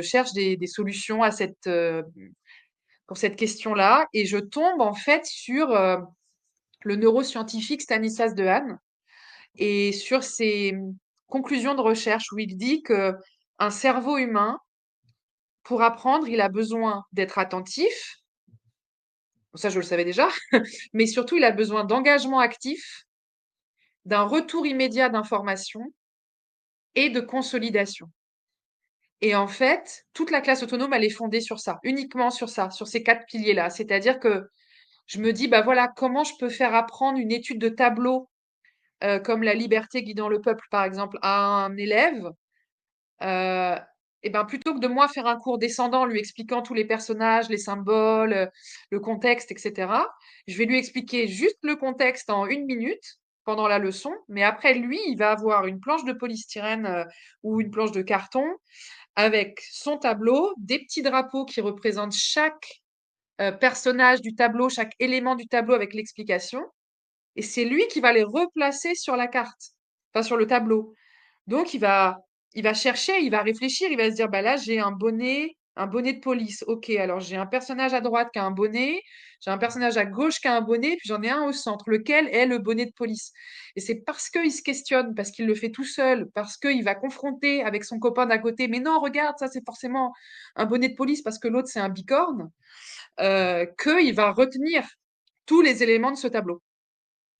cherche des solutions pour cette question-là et je tombe en fait sur le neuroscientifique Stanislas Dehaene et sur ses conclusions de recherche où il dit que un cerveau humain, pour apprendre, il a besoin d'être attentif. Ça, je le savais déjà, mais surtout, il a besoin d'engagement actif, d'un retour immédiat d'information et de consolidation. Et en fait, toute la classe autonome, elle est fondée sur ça, uniquement sur ça, sur ces 4 piliers-là. C'est-à-dire que je me dis, bah voilà, comment je peux faire apprendre une étude de tableau comme La liberté guidant le peuple, par exemple, à un élève, euh, et ben plutôt que de moi faire un cours descendant, lui expliquant tous les personnages, les symboles, le contexte, etc., je vais lui expliquer juste le contexte en 1 minute pendant la leçon, mais après, lui, il va avoir une planche de polystyrène ou une planche de carton avec son tableau, des petits drapeaux qui représentent chaque personnage du tableau, chaque élément du tableau avec l'explication. Et c'est lui qui va les replacer sur la carte, enfin sur le tableau. Donc il va chercher, il va réfléchir, il va se dire, bah là j'ai un bonnet de police. Ok, alors j'ai un personnage à droite qui a un bonnet, j'ai un personnage à gauche qui a un bonnet, puis j'en ai un au centre. Lequel est le bonnet de police? Et c'est parce qu'il se questionne, parce qu'il le fait tout seul, parce qu'il va confronter avec son copain d'à côté. Mais non, regarde, ça c'est forcément un bonnet de police parce que l'autre c'est un bicorne, qu'il va retenir tous les éléments de ce tableau.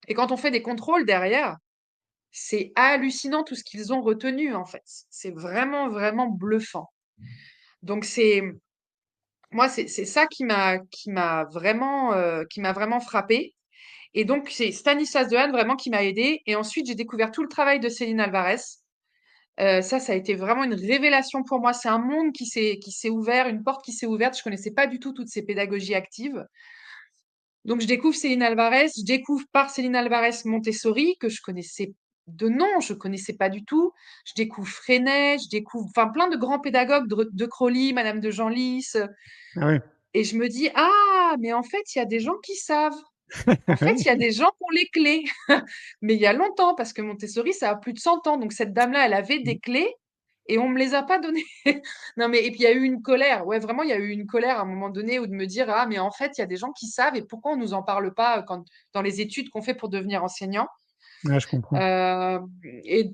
Et quand on fait des contrôles derrière, c'est hallucinant tout ce qu'ils ont retenu, en fait. C'est vraiment, vraiment bluffant. Donc, c'est ça qui m'a vraiment frappé. Et donc, c'est Stanislas Dehaene vraiment qui m'a aidé. Et ensuite, j'ai découvert tout le travail de Céline Alvarez. Ça a été vraiment une révélation pour moi. C'est un monde qui s'est ouvert, une porte qui s'est ouverte. Je connaissais pas du tout toutes ces pédagogies actives. Donc, je découvre Céline Alvarez, je découvre par Céline Alvarez Montessori, que je connaissais de nom, je connaissais pas du tout. Je découvre Freinet, je découvre enfin, plein de grands pédagogues, de Crowley, Madame de Genlis. Ah ouais. Et je me dis, ah, mais en fait, il y a des gens qui savent. En fait, il y a des gens qui ont les clés. Mais il y a longtemps, parce que Montessori, ça a plus de 100 ans. Donc, cette dame-là, elle avait des clés et on me les a pas données. Non, mais, et puis, il y a eu une colère. Ouais, vraiment, il y a eu une colère à un moment donné où de me dire, ah, mais en fait, il y a des gens qui savent et pourquoi on nous en parle pas dans les études qu'on fait pour devenir enseignant? Ouais, je comprends. Euh, et